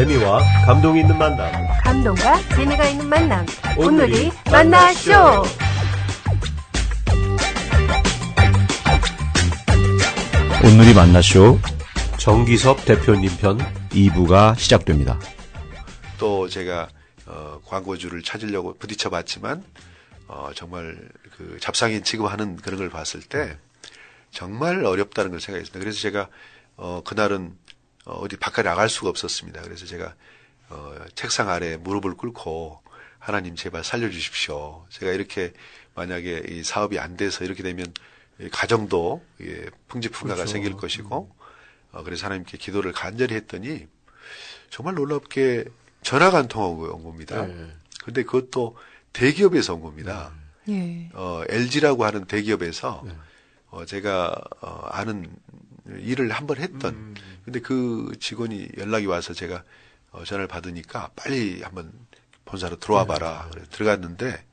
재미와 감동이 있는 만남. 감동과 재미가 있는 만남. 온누리 만나쇼. 온누리 만나쇼 정기섭 대표님 편 2부가 시작됩니다. 또 제가 광고주를 찾으려고 부딪혀봤지만 정말 그 잡상인 취급하는 그런 걸 봤을 때 정말 어렵다는 걸 생각했습니다. 그래서 제가 그날은 어디 바깥에 나갈 수가 없었습니다. 그래서 제가 책상 아래 무릎을 꿇고 하나님 제발 살려주십시오. 제가 이렇게 만약에 이 사업이 안 돼서 이렇게 되면 가정도 풍지풍가가 그렇죠. 생길 것이고 그래서 하나님께 기도를 간절히 했더니 정말 놀랍게 전화가 한 통화가 온 겁니다. 그런데 그것도 대기업에서 온 겁니다. LG라고 하는 대기업에서 제가 아는 일을 한번 했던 근데 그 직원이 연락이 와서 제가 전화를 받으니까 빨리 한번 본사로 들어와 봐라. 그래서 들어갔는데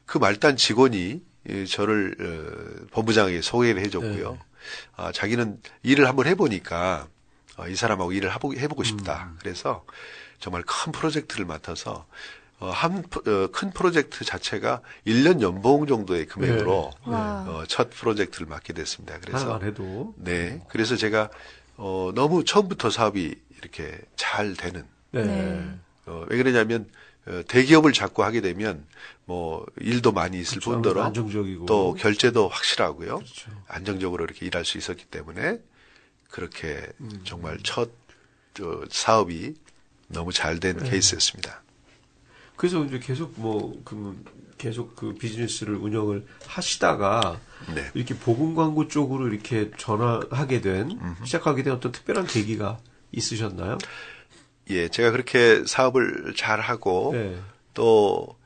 그 말단 직원이 저를 본부장에게 소개를 해줬고요. 자기는 일을 한번 해보니까 이 사람하고 일을 해보고 싶다. 그래서 정말 큰 프로젝트를 맡아서 큰 프로젝트 자체가 1년 연봉 정도의 금액으로 첫 프로젝트를 맡게 됐습니다. 그래서 하나만 해도 네, 그래서 제가 너무 처음부터 사업이 이렇게 잘 되는. 왜 그러냐면 대기업을 자꾸 하게 되면 뭐 일도 많이 있을 그렇죠. 뿐더러 안정적이고 또 결제도 확실하고요. 그렇죠. 안정적으로 이렇게 일할 수 있었기 때문에 그렇게 정말 첫 사업이 너무 잘 된 케이스였습니다. 그래서 이제 계속 계속 그 비즈니스를 운영을 하시다가 네. 이렇게 보금 광고 쪽으로 이렇게 시작하게 된 어떤 특별한 계기가 있으셨나요? 예, 제가 그렇게 사업을 잘 하고 또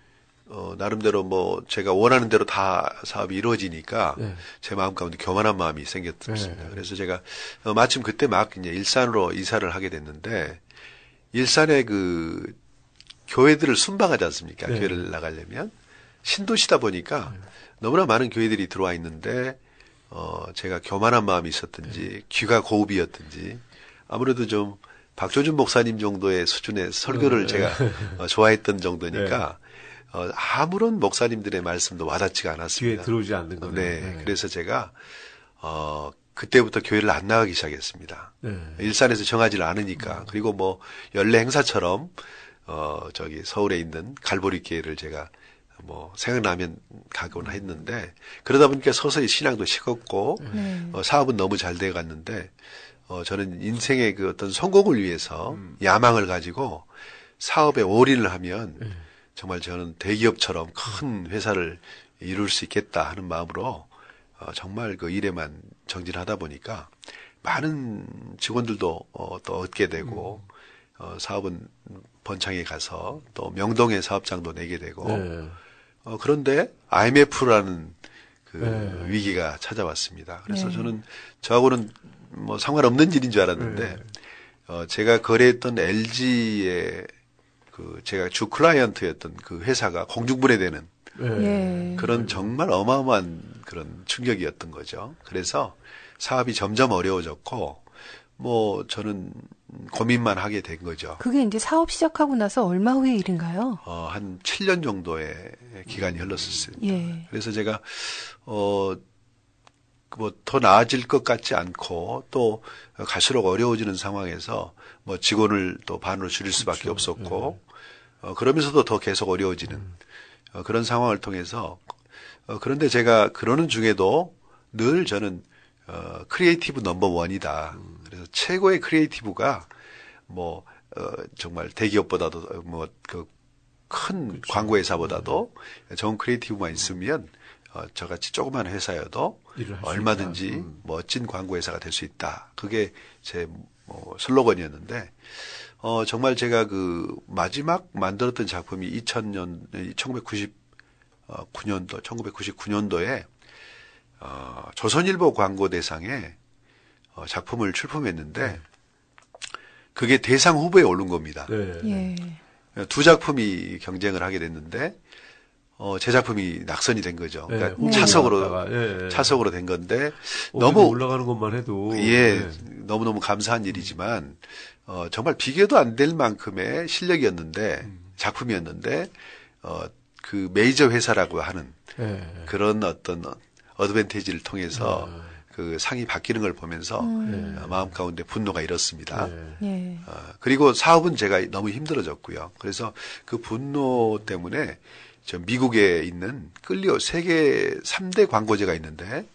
나름대로 뭐 제가 원하는 대로 다 사업이 이루어지니까 제 마음 가운데 교만한 마음이 생겼습니다. 그래서 제가 마침 그때 막 이제 일산으로 이사를 하게 됐는데 일산에 그 교회들을 순방하지 않습니까? 교회를 나가려면 신도시다 보니까 너무나 많은 교회들이 들어와 있는데 제가 교만한 마음이 있었든지 귀가 고급이었든지 아무래도 좀 박조준 목사님 정도의 수준의 설교를 제가 좋아했던 정도니까 아무런 목사님들의 말씀도 와닿지가 않았습니다. 귀에 들어오지 않는 거네요. 네. 그래서 제가 그때부터 교회를 안 나가기 시작했습니다. 일산에서 정하지를 않으니까. 그리고 뭐 연례 행사처럼 서울에 있는 갈보리 교회를 제가 뭐 생각나면 가곤 했는데 그러다 보니까 서서히 신앙도 식었고 사업은 너무 잘 돼 갔는데 저는 인생의 그 어떤 성공을 위해서 야망을 가지고 사업에 올인을 하면 정말 저는 대기업처럼 큰 회사를 이룰 수 있겠다 하는 마음으로 정말 그 일에만 정진하다 보니까 많은 직원들도 또 얻게 되고 사업은 번창에 가서 또 명동에 사업장도 내게 되고 그런데 IMF라는 그 위기가 찾아왔습니다. 그래서 저는 저하고는 뭐 상관없는 일인 줄 알았는데 제가 거래했던 LG의 그 제가 주 클라이언트였던 그 회사가 공중분해되는 그런 정말 어마어마한 그런 충격이었던 거죠. 그래서 사업이 점점 어려워졌고 뭐 저는 고민만 하게 된 거죠. 그게 이제 사업 시작하고 나서 얼마 후의 일인가요? 한 7년 정도의 기간이 흘렀었습니다. 그래서 제가 뭐 더 나아질 것 같지 않고 또 갈수록 어려워지는 상황에서 뭐 직원을 또 반으로 줄일 수밖에 없었고 그러면서도 더 계속 어려워지는 그런 상황을 통해서 그런데 제가 그러는 중에도 늘 저는 크리에이티브 넘버 원이다. 그래서 최고의 크리에이티브가 뭐 정말 대기업보다도 뭐 그 큰 광고 회사보다도 좋은 크리에이티브만 있으면 저같이 조그만 회사여도 얼마든지 멋진 광고 회사가 될 수 있다. 그게 제 슬로건이었는데 정말 제가 그 마지막 만들었던 작품이 1999년도에 조선일보 광고대상에 작품을 출품했는데 그게 대상 후보에 오른 겁니다. 두 작품이 경쟁을 하게 됐는데 제 작품이 낙선이 된 거죠. 그러니까 네, 차석으로 된 건데 너무 올라가는 것만 해도 너무너무 감사한 일이지만 정말 비교도 안 될 만큼의 실력이었는데 작품이었는데 그 메이저 회사라고 하는 그런 어떤 어드밴티지를 통해서 그 상이 바뀌는 걸 보면서 마음 가운데 분노가 일었습니다. 그리고 사업은 제가 너무 힘들어졌고요. 그래서 그 분노 때문에 저 미국에 있는 클리오 세계 3대 광고제가 있는데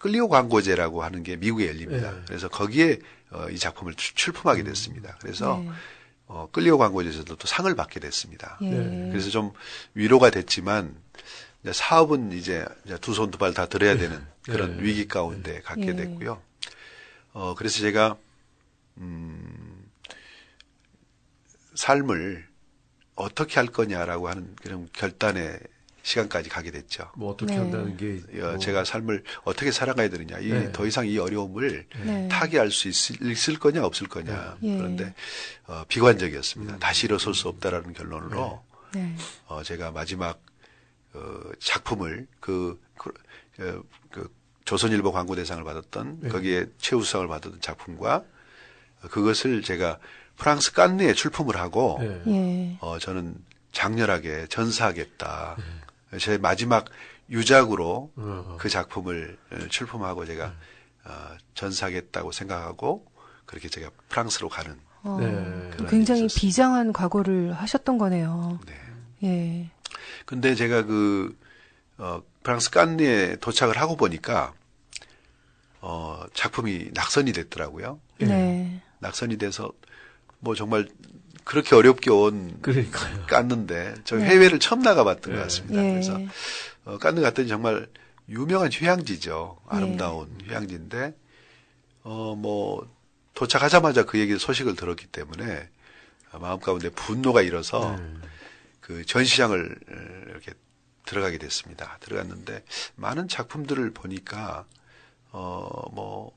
클리오 광고제라고 하는 게 미국에 열립니다. 그래서 거기에 이 작품을 출품하게 됐습니다. 그래서 클리오 광고제에서도 또 상을 받게 됐습니다. 그래서 좀 위로가 됐지만 사업은 이제 두 손 두 발 다 들어야 되는 그런 위기 가운데 갖게 됐고요. 그래서 제가 삶을 어떻게 할 거냐라고 하는 그런 결단의 시간까지 가게 됐죠. 뭐 어떻게 한다는 게 제가 삶을 어떻게 살아가야 되느냐. 더 이상 이 어려움을 타개할 수 있을 거냐 없을 거냐. 그런데 비관적이었습니다. 다시 일어설 수 없다라는 결론으로 제가 마지막 작품을 그 조선일보 광고대상을 받았던 거기에 최우수상을 받았던 작품과 그것을 제가 프랑스 깐느에 출품을 하고 저는 장렬하게 전사하겠다. 제 마지막 유작으로 그 작품을 출품하고 제가 전사하겠다고 생각하고 그렇게 제가 프랑스로 가는 굉장히 비장한 각오를 하셨던 거네요. 예. 근데 제가 프랑스 깐느에 도착을 하고 보니까 작품이 낙선이 됐더라고요. 낙선이 돼서 뭐 정말 그렇게 어렵게 온 깐느인데 저 해외를 처음 나가봤던 것 같습니다. 그래서 깐느 갔더니 정말 유명한 휴양지죠. 아름다운 휴양지인데 뭐 도착하자마자 그 얘기 소식을 들었기 때문에 마음 가운데 분노가 일어서 그 전시장을 이렇게 들어가게 됐습니다. 들어갔는데 많은 작품들을 보니까 뭐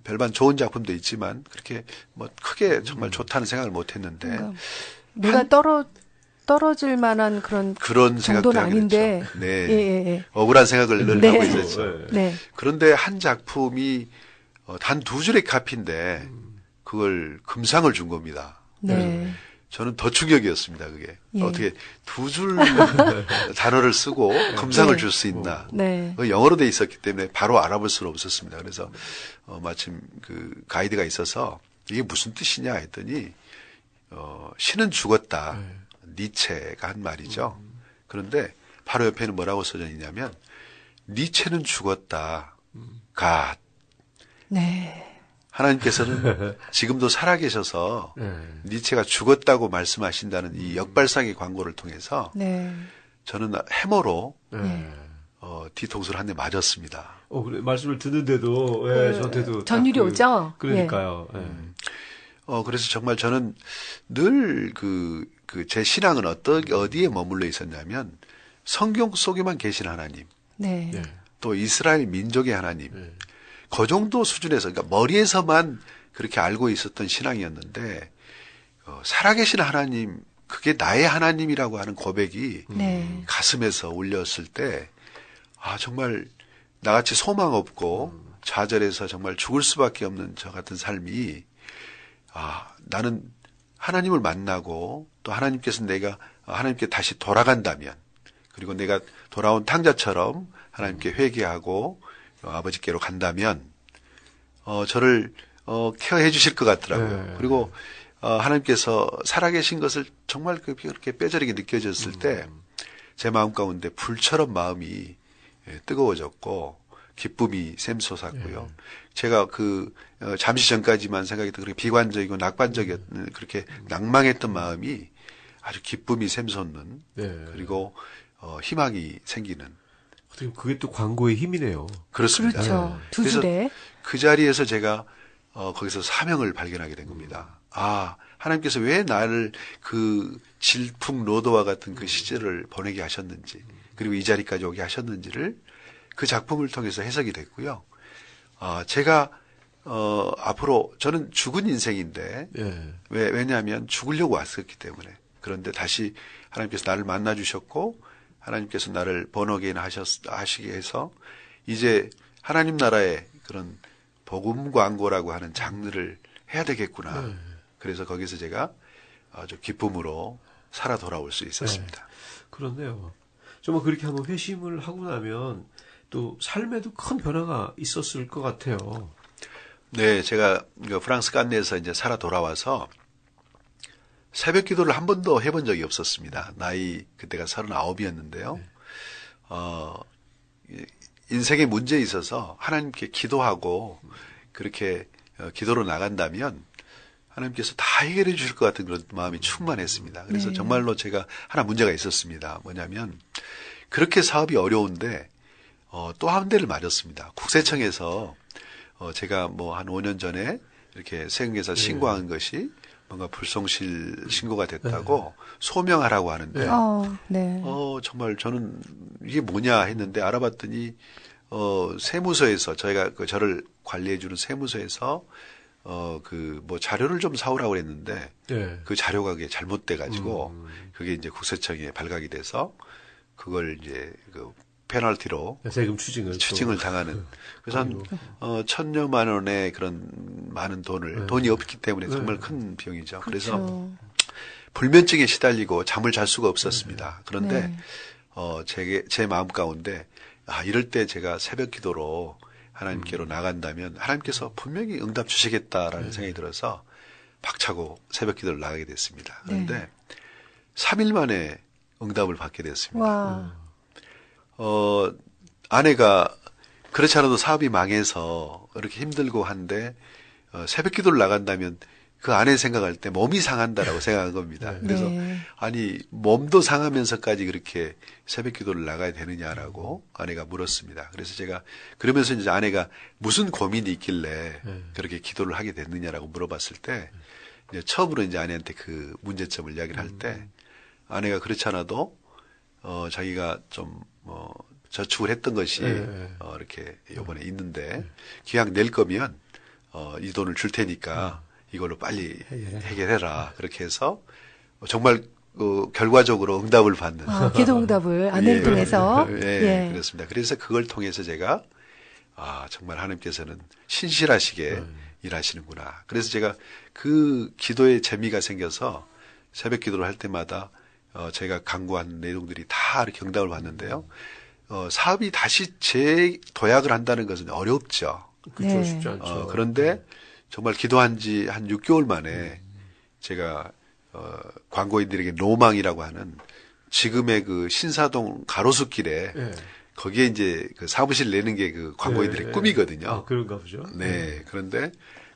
별반 좋은 작품도 있지만 그렇게 뭐 크게 정말 좋다는 생각을 못 했는데 내가 떨어질 만한 그런 정도는 아닌데 억울한 생각을 늘 하고 있었죠. 그런데 한 작품이 단 2줄의 카피인데 그걸 금상을 준 겁니다. 저는 더 충격이었습니다. 그게 어떻게 2줄 단어를 쓰고 금상을 줄 수 있나? 영어로 돼 있었기 때문에 바로 알아볼 수는 없었습니다. 그래서 마침 그 가이드가 있어서 이게 무슨 뜻이냐 했더니 신은 죽었다. 니체가 한 말이죠. 그런데 바로 옆에는 뭐라고 써져 있냐면 니체는 죽었다. 갓. 하나님께서는 지금도 살아계셔서 니체가 죽었다고 말씀하신다는 이 역발상의 광고를 통해서 저는 해머로 뒤통수를 한 대 맞았습니다. 그래, 말씀을 듣는데도 저한테도 전율이 오죠. 그러니까요. 그래서 정말 저는 늘 제 신앙은 어디에 머물러 있었냐면 성경 속에만 계신 하나님, 또 이스라엘 민족의 하나님. 그 정도 수준에서, 그러니까 머리에서만 그렇게 알고 있었던 신앙이었는데, 살아계신 하나님, 그게 나의 하나님이라고 하는 고백이 가슴에서 울렸을 때, 정말 나같이 소망 없고 좌절해서 정말 죽을 수밖에 없는 저 같은 삶이, 나는 하나님을 만나고 또 하나님께서 내가 하나님께 다시 돌아간다면, 그리고 내가 돌아온 탕자처럼 하나님께 회개하고 아버지께로 간다면 저를 케어해 주실 것 같더라고요. 그리고 하나님께서 살아계신 것을 정말 그렇게 뼈저리게 느껴졌을 때 제 마음 가운데 불처럼 마음이 뜨거워졌고 기쁨이 샘솟았고요. 제가 잠시 전까지만 생각했던 그렇게 비관적이고 낙관적이었던 그렇게 낭망했던 마음이 아주 기쁨이 샘솟는 그리고 희망이 생기는. 어떻게 그게 또 광고의 힘이네요. 그렇습니다. 그렇죠. 두 줄에. 그 자리에서 제가 거기서 사명을 발견하게 된 겁니다. 하나님께서 왜 나를 그 질풍노도와 같은 그 시절을 보내게 하셨는지, 그리고 이 자리까지 오게 하셨는지를 그 작품을 통해서 해석이 됐고요. 제가 앞으로 저는 죽은 인생인데 왜냐하면 죽으려고 왔었기 때문에 그런데 다시 하나님께서 나를 만나 주셨고 하나님께서 나를 번어게인 하시게 해서 이제 하나님 나라의 그런 복음 광고라고 하는 장르를 해야 되겠구나. 그래서 거기서 제가 아주 기쁨으로 살아 돌아올 수 있었습니다. 그런데요. 정말 그렇게 한번 회심을 하고 나면 또 삶에도 큰 변화가 있었을 것 같아요. 네, 제가 프랑스 깐네에서 이제 살아 돌아와서 새벽 기도를 한 번도 해본 적이 없었습니다. 나이 그때가 39이었는데요. 인생의 문제에 있어서 하나님께 기도하고 그렇게 기도로 나간다면 하나님께서 다 해결해 주실 것 같은 그런 마음이 충만했습니다. 그래서 네. 정말로 제가 하나 문제가 있었습니다. 뭐냐면 그렇게 사업이 어려운데 또 한 대를 맞았습니다. 국세청에서 제가 뭐 한 5년 전에 이렇게 세금계산 신고한 것이 뭔가 불성실 신고가 됐다고 소명하라고 하는데 네. 정말 저는 이게 뭐냐 했는데 알아봤더니 세무서에서 저희가 저를 관리해 주는 세무서에서 그 뭐 자료를 좀 사오라고 그랬는데 그 자료가 그게 잘못돼 가지고 그게 이제 국세청에 발각이 돼서 그걸 이제 그 페널티로 세금 추징을 당하는 그래서 한 1,000여만 원의 그런 많은 돈이 없기 때문에 정말 큰 비용이죠. 그래서 그렇죠. 불면증에 시달리고 잠을 잘 수가 없었습니다. 그런데 제 마음 가운데 이럴 때 제가 새벽 기도로 하나님께로 나간다면 하나님께서 분명히 응답 주시겠다라는 생각이 들어서 박차고 새벽 기도를 나가게 됐습니다. 그런데 3일 만에 응답을 받게 됐습니다. 와. 아내가 그렇지 않아도 사업이 망해서 이렇게 힘들고 한데 새벽 기도를 나간다면 그 아내 생각할 때 몸이 상한다라고 생각한 겁니다. 그래서 아니 몸도 상하면서까지 그렇게 새벽 기도를 나가야 되느냐라고 아내가 물었습니다. 그래서 제가 그러면서 이제 아내가 무슨 고민이 있길래 그렇게 기도를 하게 됐느냐라고 물어봤을 때 이제 처음으로 이제 아내한테 그 문제점을 이야기를 할 때 아내가 그렇지 않아도 자기가 좀 저축을 했던 것이 이렇게 이번에 있는데 기왕 낼 거면 이 돈을 줄 테니까 이걸로 빨리 해결해라. 그렇게 해서 정말 결과적으로 응답을 받는 기도 응답을 아내를 통해서 그렇습니다. 그래서 그걸 통해서 제가 정말 하나님께서는 신실하시게 일하시는구나. 그래서 제가 그 기도의 재미가 생겨서 새벽 기도를 할 때마다 제가 강구한 내용들이 다 이렇게 응답을 받는데요. 사업이 다시 재도약을 한다는 것은 어렵죠. 그렇죠. 쉽지 않죠. 그런데 정말 기도한 지 한 6개월 만에 제가 광고인들에게 로망이라고 하는 지금의 그 신사동 가로수길에 거기에 이제 그 사무실 내는 게 그 광고인들의 꿈이거든요. 그런가 보죠. 네. 그런데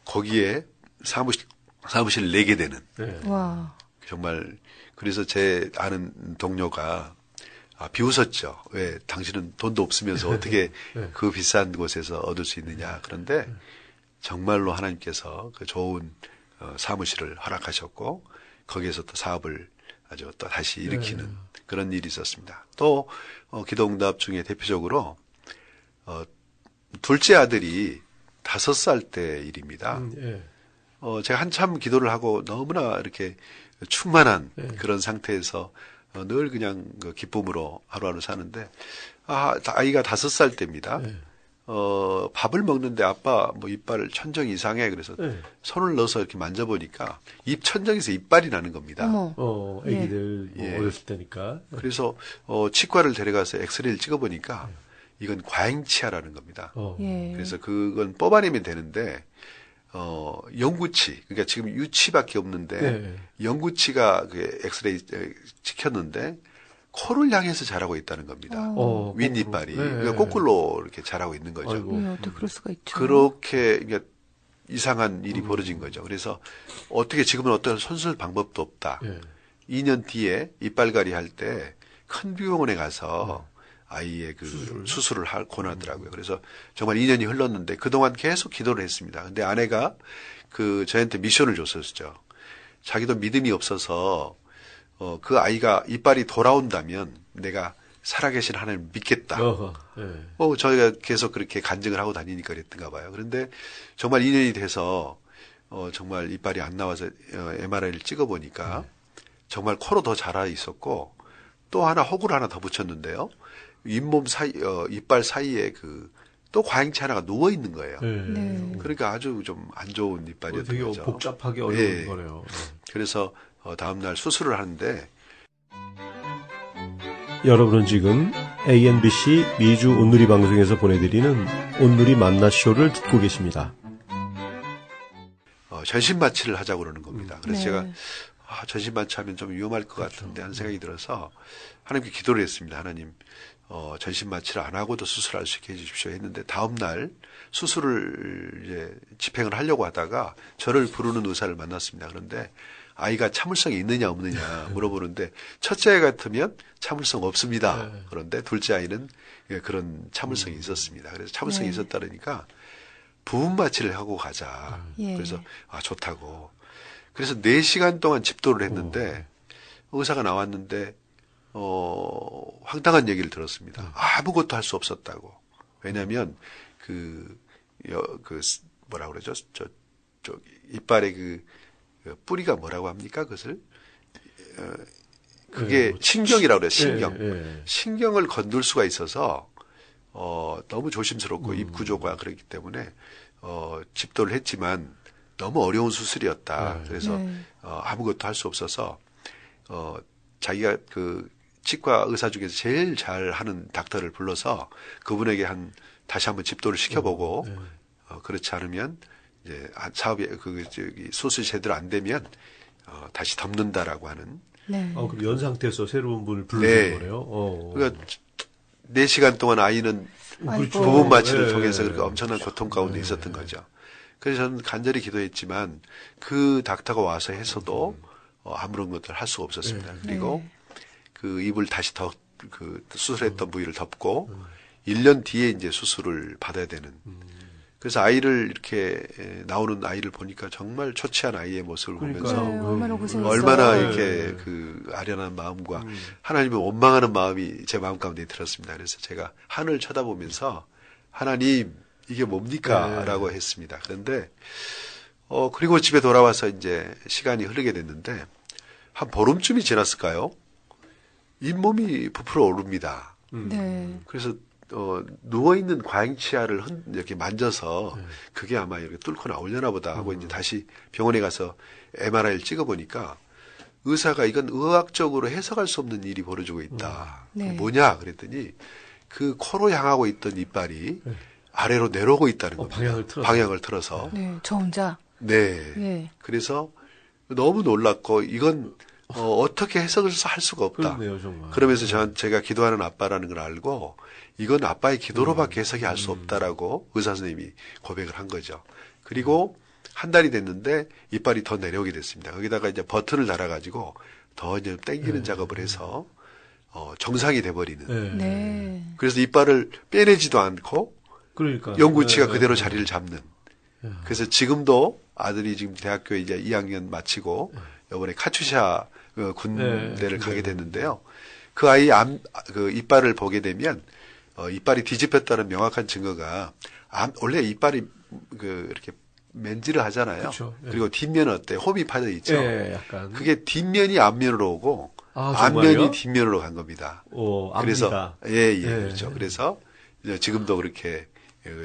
거기에 사무실을 내게 되는. 와. 정말 그래서 제 아는 동료가 비웃었죠. 왜 당신은 돈도 없으면서 어떻게 그 비싼 곳에서 얻을 수 있느냐. 그런데 정말로 하나님께서 그 좋은 사무실을 허락하셨고 거기에서 또 사업을 아주 또 다시 일으키는 그런 일이 있었습니다. 또 기도응답 중에 대표적으로 둘째 아들이 5살 때 일입니다. 제가 한참 기도를 하고 너무나 이렇게 충만한 그런 상태에서 늘 그냥 그 기쁨으로 하루하루 사는데 아이가 5살 때입니다. 밥을 먹는데 아빠 뭐 이빨 천정 이상해. 그래서 손을 넣어서 이렇게 만져보니까 입 천정에서 이빨이 나는 겁니다. 애기들 뭐 어렸을 때니까. 그래서 치과를 데려가서 엑스레이를 찍어보니까 이건 과잉치아라는 겁니다. 그래서 그건 뽑아내면 되는데 영구치, 그러니까 지금 유치밖에 없는데 영구치가 그 엑스레이 찍혔는데 코를 향해서 자라고 있다는 겁니다. 윗니빨이 그러니까 거꾸로 이렇게 자라고 있는 거죠. 어떻게 그럴 수가 있죠? 그렇게 그러니까 이상한 일이 벌어진 거죠. 그래서 어떻게 지금은 어떤 손쓸 방법도 없다. 2년 뒤에 이빨갈이 할 때 큰 병원에 가서 아이의 그 수술을 권하더라고요. 그래서 정말 2년이 흘렀는데 그동안 계속 기도를 했습니다. 근데 아내가 그 저한테 미션을 줬었죠. 자기도 믿음이 없어서 그 아이가 이빨이 돌아온다면 내가 살아계신 하나님을 믿겠다. 저희가 계속 그렇게 간증을 하고 다니니까 그랬던가 봐요. 그런데 정말 2년이 돼서 정말 이빨이 안 나와서 MRI를 찍어보니까 정말 코로 더 자라 있었고 또 하나 혹을 하나 더 붙였는데요. 잇몸 사이, 이빨 사이에 또 과잉치 하나가 누워 있는 거예요. 네. 그러니까 아주 좀 안 좋은 이빨이었던 되게 거죠. 복잡하게 어려운 거네요. 그래서 다음날 수술을 하는데 여러분은 지금 ANBC 미주 온누리 방송에서 보내드리는 온누리 만나쇼를 듣고 계십니다. 전신 마취를 하자고 그러는 겁니다. 그래서 네. 제가 전신 마취하면 좀 위험할 것 같은데 하는 생각이 들어서 하나님께 기도를 했습니다. 하나님, 전신 마취를 안 하고도 수술할 수 있게 해주십시오 했는데 다음날 수술을 이제 집행을 하려고 하다가 저를 부르는 의사를 만났습니다. 그런데 아이가 참을성이 있느냐 없느냐 물어보는데 첫째 아이 같으면 참을성 없습니다. 그런데 둘째 아이는 그런 참을성이 있었습니다. 그래서 참을성이 있었다니까 부분 마취를 하고 가자. 그래서 좋다고. 그래서 4시간 동안 집도를 했는데 의사가 나왔는데 황당한 얘기를 들었습니다. 아무것도 할 수 없었다고. 왜냐하면 뭐라 그러죠? 이빨에 뿌리가 뭐라고 합니까? 그것을 그게 신경이라고 그래요. 신경. 신경을 건들 수가 있어서 너무 조심스럽고 입 구조가 그렇기 때문에 집도를 했지만 너무 어려운 수술이었다. 그래서 아무것도 할 수 없어서 자기가 치과 의사 중에서 제일 잘하는 닥터를 불러서 그분에게 다시 한번 집도를 시켜보고 그렇지 않으면 이제 사업이 수술이 제대로 안 되면 다시 덮는다라고 하는. 네. 그럼 연 상태에서 새로운 분을 부르는 거네요. 그러니까 4시간 동안 아이는 아이고. 부분 마취를 통해서 그렇게 엄청난 고통 가운데 있었던 거죠. 그래서 저는 간절히 기도했지만 그 닥터가 와서 해서도 아무런 것들 할 수가 없었습니다. 그리고 그 입을 다시 수술했던 부위를 덮고 1년 뒤에 이제 수술을 받아야 되는. 그래서 아이를 이렇게 나오는 아이를 보니까 정말 초췌한 아이의 모습을 보면서 얼마나 고생했어요. 얼마나 이렇게 아련한 마음과 하나님을 원망하는 마음이 제 마음 가운데 들었습니다. 그래서 제가 하늘을 쳐다보면서 하나님 이게 뭡니까? 라고 했습니다. 그런데 그리고 집에 돌아와서 이제 시간이 흐르게 됐는데 한 보름쯤이 지났을까요? 잇몸이 부풀어 오릅니다. 네. 그래서 누워있는 과잉치아를 이렇게 만져서 그게 아마 이렇게 뚫고 나오려나 보다 하고 이제 다시 병원에 가서 MRI를 찍어보니까 의사가 이건 의학적으로 해석할 수 없는 일이 벌어지고 있다. 뭐냐? 그랬더니 그 코로 향하고 있던 이빨이 아래로 내려오고 있다는 겁니다. 방향을 틀어서. 네, 저 혼자. 네. 그래서 너무 놀랐고 이건 어떻게 해석을 할 수가 없다. 그렇네요, 정말. 그러면서 제가 기도하는 아빠라는 걸 알고 이건 아빠의 기도로밖에 해석이 할 수 없다라고 의사 선생님이 고백을 한 거죠. 그리고 한 달이 됐는데 이빨이 더 내려오게 됐습니다. 거기다가 이제 버튼을 달아가지고 더 이제 당기는 작업을 해서 정상이 돼버리는. 그래서 이빨을 빼내지도 않고 그러니까 영구치가 그대로 자리를 잡는. 그래서 지금도 아들이 지금 대학교 이제 2학년 마치고 이번에 카투샤 군대를 가게 됐는데요. 그 아이 이빨을 보게 되면 이빨이 뒤집혔다는 명확한 증거가 원래 이빨이 이렇게 맨지를 하잖아요. 그쵸, 그리고 뒷면은 어때? 홈이 파져 있죠. 약간. 그게 뒷면이 앞면으로 오고 정말요? 앞면이 뒷면으로 간 겁니다. 그래서 그렇죠. 그래서 지금도 그렇게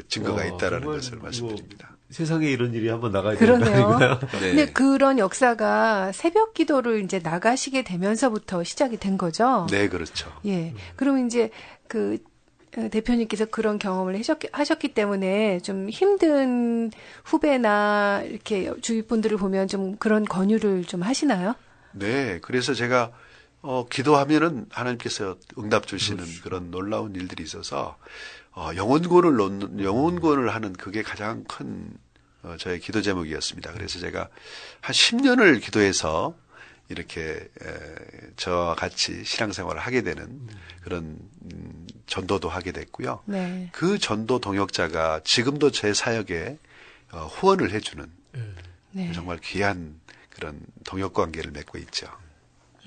증거가 있다라는 것을 말씀드립니다. 세상에 이런 일이 한번 나가야 되는 그러네요. 거 아닌가요? 근데 그런 역사가 새벽 기도를 이제 나가시게 되면서부터 시작이 된 거죠. 네, 그렇죠. 예. 그럼 이제 대표님께서 그런 경험을 하셨기 때문에 좀 힘든 후배나 이렇게 주위 분들을 보면 좀 그런 권유를 좀 하시나요? 네. 그래서 제가 기도하면은 하나님께서 응답 주시는 그런 놀라운 일들이 있어서 영혼권을 하는 그게 가장 큰 저의 기도 제목이었습니다. 그래서 제가 한 10년을 기도해서 이렇게 저와 같이 신앙생활을 하게 되는 그런 전도도 하게 됐고요. 네. 그 전도 동역자가 지금도 제 사역에 후원을 해주는 정말 귀한 그런 동역 관계를 맺고 있죠.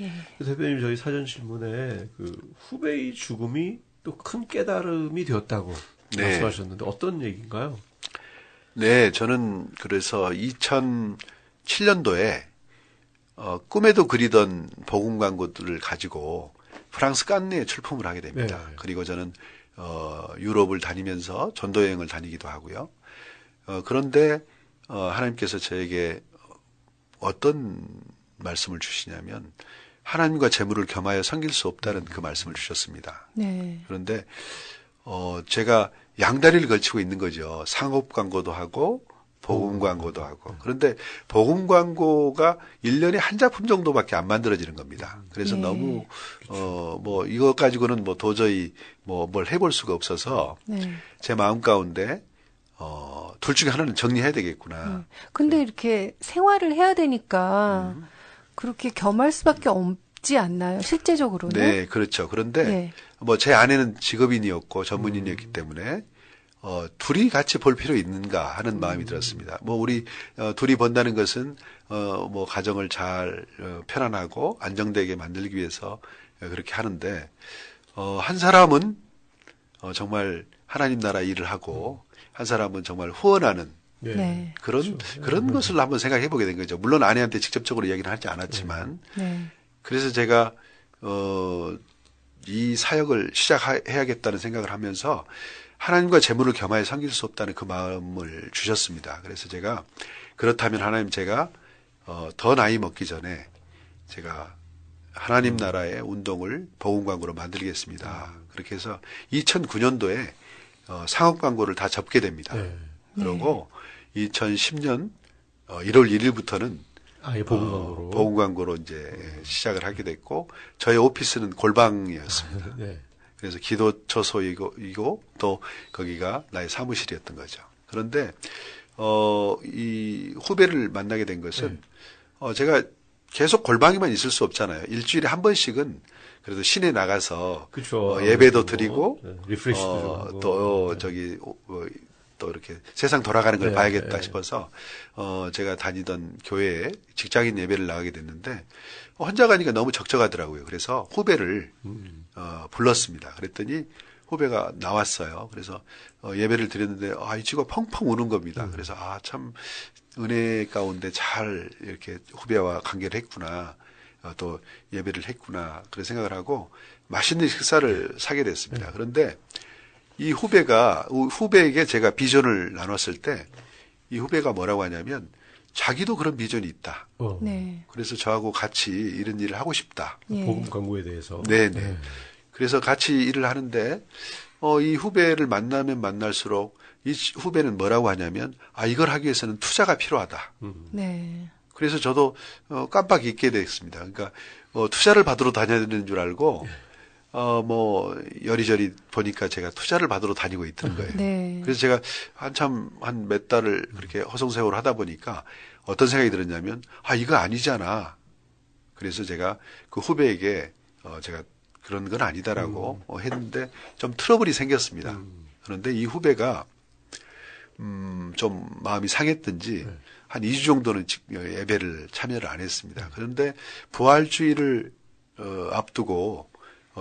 예. 대표님 저희 사전 질문에 후배의 죽음이 또 큰 깨달음이 되었다고 말씀하셨는데 어떤 얘기인가요? 네, 저는 그래서 2007년도에 꿈에도 그리던 복음 광고들을 가지고 프랑스 칸네에 출품을 하게 됩니다. 네. 그리고 저는 유럽을 다니면서 전도 여행을 다니기도 하고요. 그런데 하나님께서 저에게 어떤 말씀을 주시냐면 하나님과 재물을 겸하여 섬길 수 없다는 그 말씀을 주셨습니다. 네. 그런데 제가 양다리를 걸치고 있는 거죠. 상업 광고도 하고 복음 광고도 하고. 그런데 복음 광고가 1년에 한 작품 정도밖에 안 만들어지는 겁니다. 그래서 네. 너무 뭐 이것 가지고는 뭐 도저히 뭐 뭘 해볼 수가 없어서 네. 제 마음 가운데 둘 중에 하나는 정리해야 되겠구나. 근데 이렇게 생활을 해야 되니까 그렇게 겸할 수밖에 없지 않나요? 실제적으로는? 네, 그렇죠. 그런데 네. 뭐 제 아내는 직업인이었고 전문인이었기 때문에 둘이 같이 볼 필요 있는가 하는 마음이 들었습니다. 뭐 우리 둘이 번다는 것은 뭐 가정을 잘 편안하고 안정되게 만들기 위해서 그렇게 하는데 한 사람은 정말 하나님 나라 일을 하고 한 사람은 정말 후원하는 네. 그런 것을 한번 생각해 보게 된 거죠. 물론 아내한테 직접적으로 이야기는 하지 않았지만 네. 그래서 제가 이 사역을 시작해야겠다는 생각을 하면서 하나님과 재물을 겸하여 섬길 수 없다는 그 마음을 주셨습니다. 그래서 제가 그렇다면 하나님 제가 더 나이 먹기 전에 제가 하나님 나라의 운동을 복음 광고로 만들겠습니다. 그렇게 해서 2009년도에 상업 광고를 다 접게 됩니다. 네. 그리고 2010년 1월 1일부터는 아예 복음 광고로. 복음 광고로 이제 시작을 하게 됐고 저희 오피스는 골방이었습니다. 네. 그래서 기도처소이고 또 거기가 나의 사무실이었던 거죠. 그런데 이 후배를 만나게 된 것은 제가 계속 골방에만 있을 수 없잖아요. 일주일에 한 번씩은 그래도 시내 나가서 그쵸. 예배도 드리고 네, 리프레시도 좀 하고. 또 네. 저기 또 이렇게 세상 돌아가는 걸 네, 봐야겠다 네. 싶어서 제가 다니던 교회에 직장인 예배를 나가게 됐는데 혼자 가니까 너무 적적하더라고요. 그래서 후배를 불렀습니다. 그랬더니 후배가 나왔어요. 그래서 예배를 드렸는데 이 친구가 펑펑 우는 겁니다. 그래서 참 은혜 가운데 잘 이렇게 후배와 관계를 했구나. 또 예배를 했구나. 그런 생각을 하고 맛있는 식사를 사게 됐습니다. 그런데 이 후배에게 제가 비전을 나눴을 때 이 후배가 뭐라고 하냐면 자기도 그런 비전이 있다. 네. 그래서 저하고 같이 이런 일을 하고 싶다. 예. 복음 광고에 대해서. 네네. 그래서 같이 일을 하는데 이 후배를 만나면 만날수록 이 후배는 뭐라고 하냐면 이걸 하기 위해서는 투자가 필요하다. 네. 그래서 저도 깜빡 잊게 됐습니다. 그러니까 투자를 받으러 다녀야 되는 줄 알고 뭐 여리저리 보니까 제가 투자를 받으러 다니고 있던 거예요. 네. 그래서 제가 한참 한 몇 달을 그렇게 허송세월을 하다 보니까 어떤 생각이 들었냐면 이거 아니잖아. 그래서 제가 그 후배에게 제가 그런 건 아니다라고 했는데 좀 트러블이 생겼습니다. 그런데 이 후배가 좀 마음이 상했든지 한 2주 정도는 예배를 참여를 안 했습니다. 그런데 부활주의를 앞두고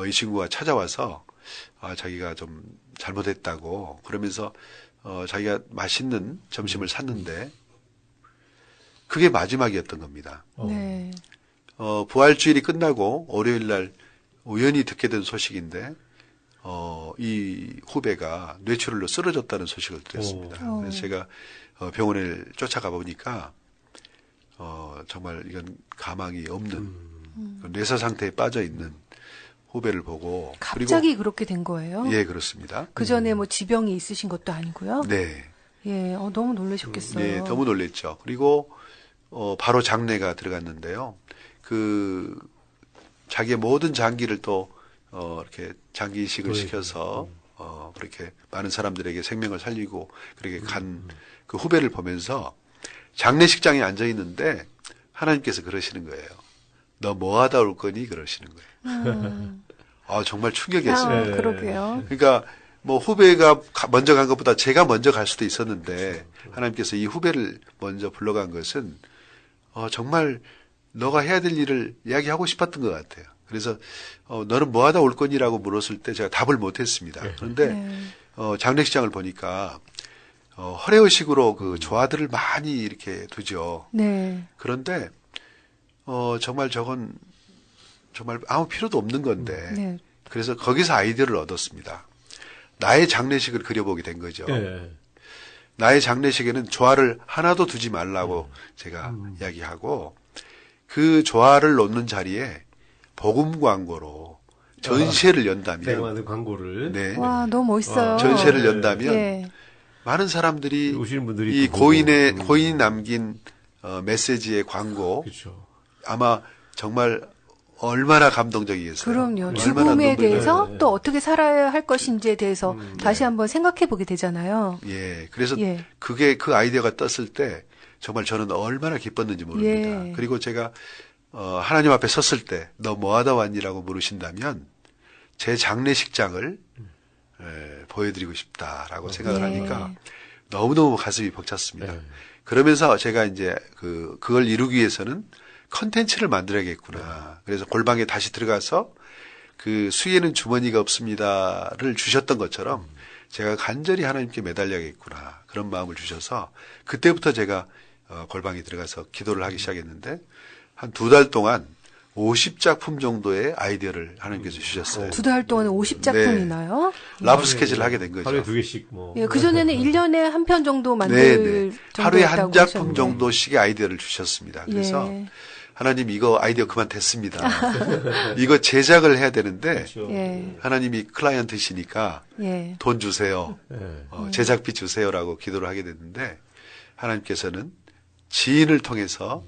이 친구가 찾아와서 자기가 좀 잘못했다고 그러면서 자기가 맛있는 점심을 샀는데 그게 마지막이었던 겁니다. 네. 부활주일이 끝나고 월요일 날 우연히 듣게 된 소식인데 이 후배가 뇌출혈로 쓰러졌다는 소식을 들었습니다. 그래서 제가 병원에 쫓아가 보니까 정말 이건 가망이 없는 뇌사 상태에 빠져 있는 후배를 보고 갑자기 그렇게 된 거예요? 예, 그렇습니다. 그 전에 뭐 지병이 있으신 것도 아니고요? 네. 예, 너무 놀라셨겠어요. 네, 너무 놀랬죠. 그리고 바로 장례가 들어갔는데요. 자기의 모든 장기를 또 이렇게 장기이식을 시켜서 그렇게 많은 사람들에게 생명을 살리고 그렇게 간 그 후배를 보면서 장례식장에 앉아 있는데 하나님께서 그러시는 거예요. 너 뭐 하다 올 거니? 그러시는 거예요. 정말 충격이었어요. 그러게요. 그러니까 뭐 후배가 먼저 간 것보다 제가 먼저 갈 수도 있었는데 하나님께서 이 후배를 먼저 불러간 것은 정말 너가 해야 될 일을 이야기하고 싶었던 것 같아요. 그래서 너는 뭐 하다 올 거니라고 물었을 때 제가 답을 못했습니다. 그런데 장례식장을 보니까 허례의식으로 그 조화들을 많이 이렇게 두죠. 네. 그런데 정말 저건 정말 아무 필요도 없는 건데. 네. 그래서 거기서 아이디어를 얻었습니다. 나의 장례식을 그려보게 된 거죠. 네. 나의 장례식에는 조화를 하나도 두지 말라고 제가 이야기하고 그 조화를 놓는 자리에 복음 광고로 전시회를 연다면 내가 만든 광고를 네. 와, 너무 멋있어요. 전시회를 연다면 예. 많은 사람들이 오시는 분들이 이 고인이 남긴 메시지의 광고 그렇죠. 아마 정말 얼마나 감동적이겠어요. 그럼요. 얼마나 죽음에 눈물이 대해서 네. 또 어떻게 살아야 할 것인지에 대해서 다시 한번 생각해 보게 되잖아요. 예, 그래서 예. 그게 그 아이디어가 떴을 때 정말 저는 얼마나 기뻤는지 모릅니다. 예. 그리고 제가 하나님 앞에 섰을 때 너 뭐하다 왔니라고 물으신다면 제 장례식장을 보여드리고 싶다라고 생각을 예. 하니까 너무너무 가슴이 벅찼습니다. 네. 그러면서 제가 이제 그걸 이루기 위해서는 컨텐츠를 만들어야겠구나. 그래서 골방에 다시 들어가서 그 수에는 주머니가 없습니다를 주셨던 것처럼 제가 간절히 하나님께 매달려야겠구나. 그런 마음을 주셔서 그때부터 제가 골방에 들어가서 기도를 하기 시작했는데 한 2달 동안 50작품 정도의 아이디어를 하나님께서 주셨어요. 2달 동안 50작품이나요? 라브 스케치를 하게 된 거죠. 하루에 2개씩 뭐. 예, 그전에는 1년에 한 편 정도 만들 네. 하루에 한 정도였다고 작품 하셨는데. 정도씩의 아이디어를 주셨습니다. 그래서 예. 하나님 이거 아이디어 그만 됐습니다. 이거 제작을 해야 되는데 그렇죠. 예. 하나님이 클라이언트시니까 예. 돈 주세요. 네. 제작비 주세요라고 기도를 하게 됐는데 하나님께서는 지인을 통해서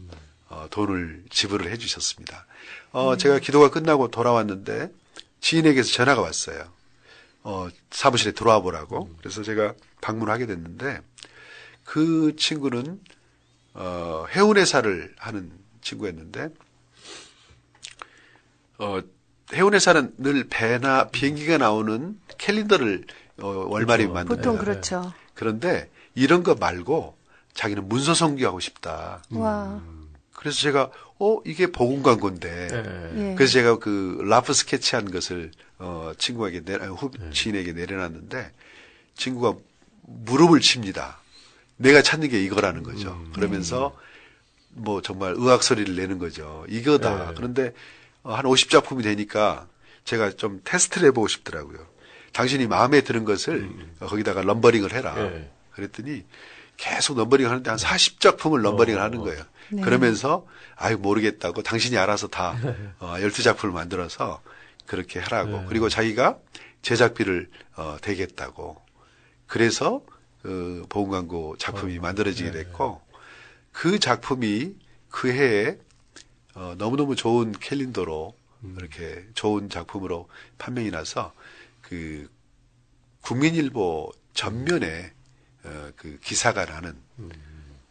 돈을 지불을 해 주셨습니다. 제가 기도가 끝나고 돌아왔는데 지인에게서 전화가 왔어요. 사무실에 들어와 보라고. 그래서 제가 방문하게 됐는데 그 친구는 해운회사를 하는 친구였는데 해운회사는 늘 배나 비행기가 나오는 캘린더를 월말에 그렇죠. 만듭니다. 보통 그렇죠. 그런데 이런 거 말고 자기는 문서 성교하고 싶다. 와. 그래서 제가 이게 복음 광고인데 네. 예. 그래서 제가 그 라프 스케치한 것을 친구에게 지인에게 내려놨는데 친구가 무릎을 칩니다. 내가 찾는 게 이거라는 거죠. 그러면서 뭐 정말 의학 소리를 내는 거죠. 이거다. 네. 그런데 한 50작품이 되니까 제가 좀 테스트를 해보고 싶더라고요. 당신이 마음에 드는 것을 거기다가 넘버링을 해라. 네. 그랬더니 계속 넘버링 하는데 한 40작품을 넘버링을 하는 거예요. 네. 그러면서 아유 모르겠다고 당신이 알아서 다 12작품을 만들어서 그렇게 하라고. 네. 그리고 자기가 제작비를 대겠다고. 그래서 그 보험 광고 작품이 만들어지게 됐고 그 작품이 그 해에 너무너무 좋은 캘린더로 이렇게 좋은 작품으로 판명이 나서 그 국민일보 전면에 그 기사가 나는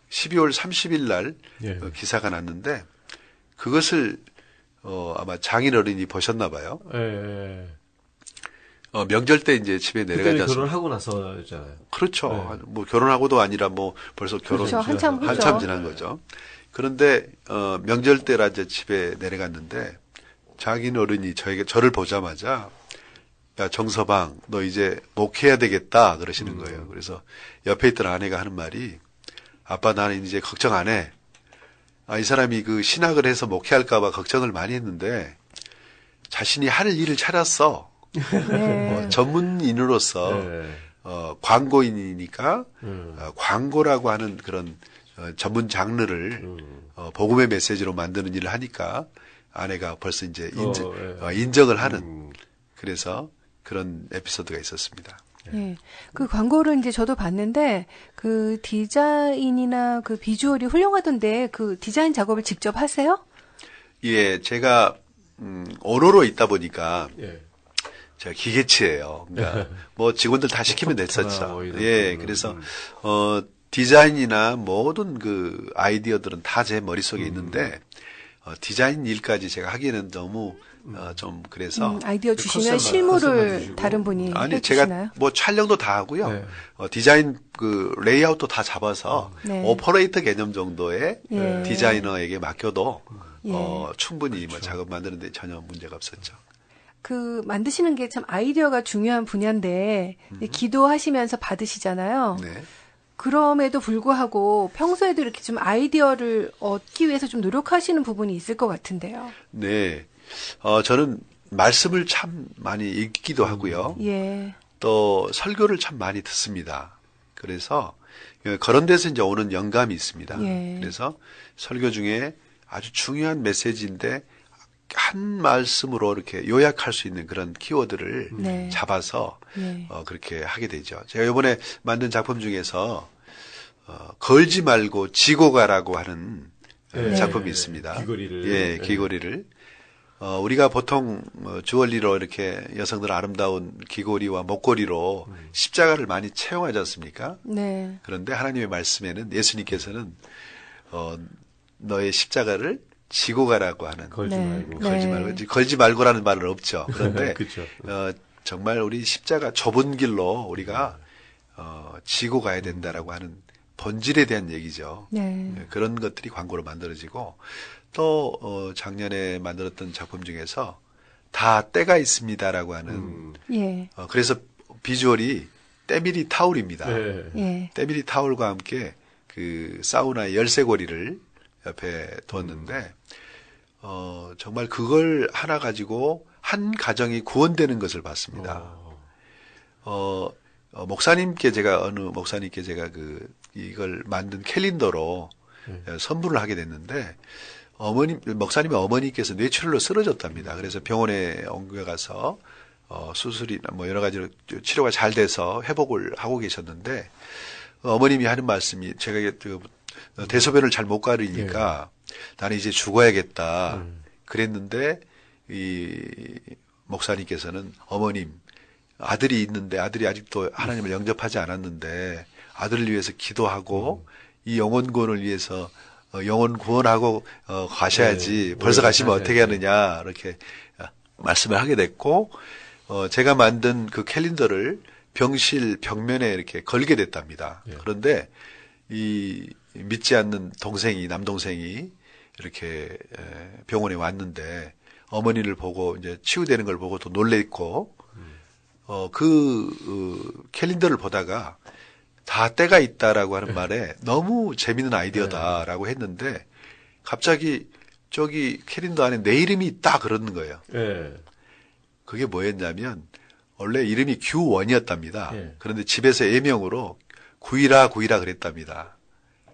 12월 30일 날 예. 기사가 났는데 그것을 아마 장인어른이 보셨나 봐요. 예. 명절 때 이제 집에 내려가지 그때는 않습니까? 결혼하고 나서잖아요. 그렇죠. 네. 뭐 결혼하고도 아니라 뭐 벌써 결혼 그렇죠. 한참 후죠. 한참 지난 거죠. 그런데 명절 때라 이제 집에 내려갔는데 장인어른이 저를 보자마자 야 정서방 너 이제 목회해야 되겠다 그러시는 거예요. 그래서 옆에 있던 아내가 하는 말이 아빠 나는 이제 걱정 안 해. 이 사람이 그 신학을 해서 목회할까 봐 걱정을 많이 했는데 자신이 할 일을 찾았어. 네. 전문인으로서 네. 광고인이니까 광고라고 하는 그런 전문 장르를 복음의 메시지로 만드는 일을 하니까 아내가 벌써 이제 인정을 하는 그래서 그런 에피소드가 있었습니다. 예. 그 광고를 이제 저도 봤는데 그 디자인이나 그 비주얼이 훌륭하던데 그 디자인 작업을 직접 하세요? 예, 제가 오로로 있다 보니까 예. 제가 기계치예요. 그러니까 뭐 직원들 다 시키면 됐었죠. 뭐 이런 예, 거는. 그래서 디자인이나 모든 그 아이디어들은 다 제 머릿속에 있는데 디자인 일까지 제가 하기에는 너무 좀 그래서 아이디어 주시면 컨셉만 실물을 주시고. 다른 분이 아니 해주시나요? 제가 뭐 촬영도 다 하고요. 네. 디자인 그 레이아웃도 다 잡아서 네. 오퍼레이터 개념 정도의 예. 디자이너에게 맡겨도 예. 충분히 뭐 작업 만드는데 전혀 문제가 없었죠. 그 만드시는 게 참 아이디어가 중요한 분야인데 기도하시면서 받으시잖아요. 네. 그럼에도 불구하고 평소에도 이렇게 좀 아이디어를 얻기 위해서 좀 노력하시는 부분이 있을 것 같은데요. 네. 저는 말씀을 참 많이 읽기도 하고요. 예. 또 설교를 참 많이 듣습니다. 그래서 그런 데서 이제 오는 영감이 있습니다. 예. 그래서 설교 중에 아주 중요한 메시지인데 한 말씀으로 이렇게 요약할 수 있는 그런 키워드를 네. 잡아서 예. 그렇게 하게 되죠. 제가 이번에 만든 작품 중에서 걸지 말고 지고 가라고 하는 네. 작품이 있습니다. 귀걸이를. 예, 귀걸이를. 우리가 보통 주얼리로 이렇게 여성들 아름다운 귀걸이와 목걸이로 십자가를 많이 채용하지 않습니까? 네. 그런데 하나님의 말씀에는 예수님께서는 너의 십자가를 지고 가라고 하는 걸지 네. 말고. 걸지 네. 말고 걸지 말고라는 말은 없죠. 그런데 그쵸. 정말 우리 십자가 좁은 길로 우리가 지고 가야 된다라고 하는 본질에 대한 얘기죠. 네. 그런 것들이 광고로 만들어지고 또 작년에 만들었던 작품 중에서 다 때가 있습니다라고 하는 예. 그래서 비주얼이 때밀이 타올입니다. 네. 예. 때밀이 타올과 함께 그 사우나의 열쇠고리를 옆에 두었는데 정말 그걸 하나 가지고 한 가정이 구원되는 것을 봤습니다. 목사님께 제가 어느 목사님께 제가 이걸 만든 캘린더로 선물을 하게 됐는데 목사님의 어머니께서 뇌출혈로 쓰러졌답니다. 그래서 병원에 옮겨가서 수술이나 뭐 여러 가지로 치료가 잘 돼서 회복을 하고 계셨는데 어머님이 하는 말씀이 제가 대소변을 잘 못 가리니까 나는 이제 죽어야겠다 그랬는데 이 목사님께서는 어머님 아들이 있는데 아들이 아직도 하나님을 영접하지 않았는데 아들을 위해서 기도하고 이 영혼 구원을 위해서 영혼 구원하고 가셔야지 벌써 가시면 어떻게 하느냐 이렇게 말씀을 하게 됐고 제가 만든 그 캘린더를 병실 벽면에 이렇게 걸게 됐답니다. 그런데 이 믿지 않는 남동생이 이렇게 병원에 왔는데 어머니를 보고 이제 치유되는 걸 보고 또 놀랬고 캘린더를 보다가 다 때가 있다라고 하는 말에 너무 재밌는 아이디어다라고 했는데 갑자기 저기 캘린더 안에 내 이름이 있다 그러는 거예요. 그게 뭐였냐면 원래 이름이 규원이었답니다. 그런데 집에서 예명으로 9일아 그랬답니다.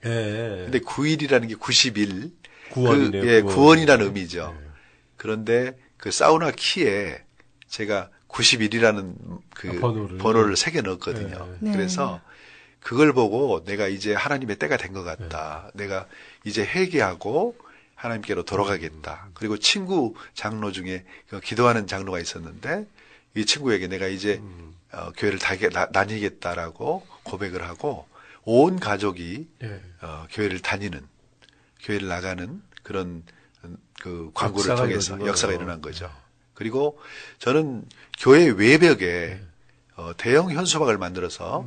근데 9일이라는 게 90일. 구원이네요. 구원이라는 의미죠. 그런데 그 사우나 키에 제가 91이라는 번호를 새겨 넣었거든요. 네. 그래서 그걸 보고 내가 이제 하나님의 때가 된 것 같다. 내가 이제 회개하고 하나님께로 돌아가겠다. 그리고 친구 장로 중에 기도하는 장로가 있었는데 이 친구에게 내가 이제 교회를 다니겠다라고 고백을 하고 온 가족이 교회를 나가는 그런 그 광고를 통해서 역사가 일어난 거죠. 그리고 저는 교회 외벽에 대형 현수막을 만들어서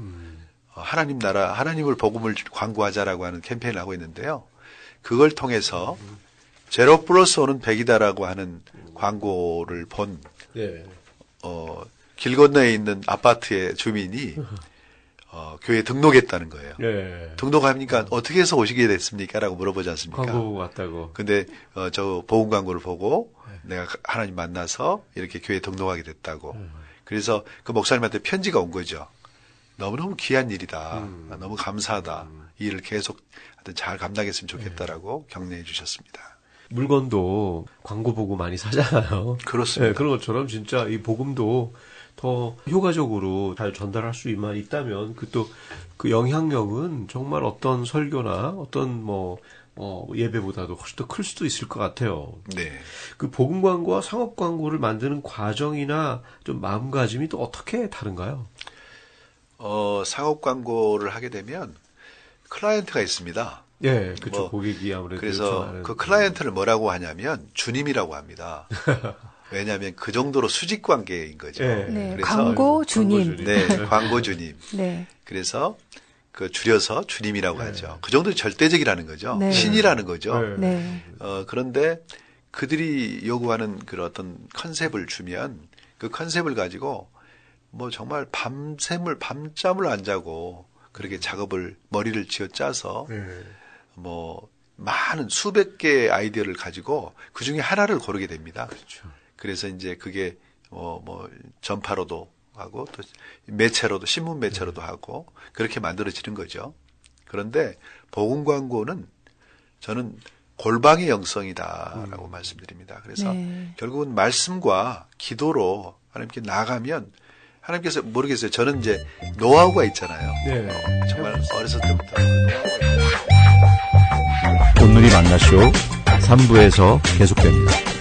하나님 나라, 하나님을 복음을 광고하자라고 하는 캠페인을 하고 있는데요. 그걸 통해서 제로 플러스 오는 100이다라고 하는 광고를 본 길 건너에 있는 아파트의 주민이 교회에 등록했다는 거예요. 등록하니까 어떻게 해서 오시게 됐습니까? 라고 물어보지 않습니까? 광고 왔다고. 근데 저 보험 광고를 보고 내가 하나님 만나서 이렇게 교회에 등록하게 됐다고. 그래서 그 목사님한테 편지가 온 거죠. 너무너무 귀한 일이다. 너무 감사하다. 이 일을 계속 하여튼 잘 감당했으면 좋겠다라고 격려해 주셨습니다. 물건도 광고 보고 많이 사잖아요. 그렇습니다. 그런 것처럼 진짜 이 복음도 더 효과적으로 잘 전달할 수만 있다면 그 영향력은 정말 어떤 설교나 어떤 예배보다도 훨씬 더 클 수도 있을 것 같아요. 네. 그 복음 광고와 상업 광고를 만드는 과정이나 좀 마음가짐이 또 어떻게 다른가요? 상업 광고를 하게 되면 클라이언트가 있습니다. 예, 그렇죠. 고객이 아무래도 그래서 그 클라이언트를 뭐라고 하냐면 주님이라고 합니다. 왜냐하면 그 정도로 수직 관계인 거죠. 네, 그래서 광고 주님. 네, 광고 주님. 네. 그래서 줄여서 주님이라고 하죠. 그 정도는 절대적이라는 거죠. 네. 신이라는 거죠. 네. 그런데 그들이 요구하는 그런 어떤 컨셉을 주면 그 컨셉을 가지고 정말 밤잠을 안 자고 그렇게 작업을 머리를 쥐어 짜서 네. 뭐 많은 수백 개의 아이디어를 가지고 그 중에 하나를 고르게 됩니다. 그렇죠. 그래서 이제 그게 뭐 전파로도 하고 또 매체로도 신문 매체로도 하고 그렇게 만들어지는 거죠. 그런데 복음 광고는 저는 골방의 영성이다라고 말씀드립니다. 그래서 네. 결국은 말씀과 기도로 하나님께 나아가면 하나님께서 모르겠어요. 저는 이제 노하우가 있잖아요. 네. 정말 어렸을 때부터 그 노하우가 있어요. 오늘이 만나쇼 3부에서 계속됩니다.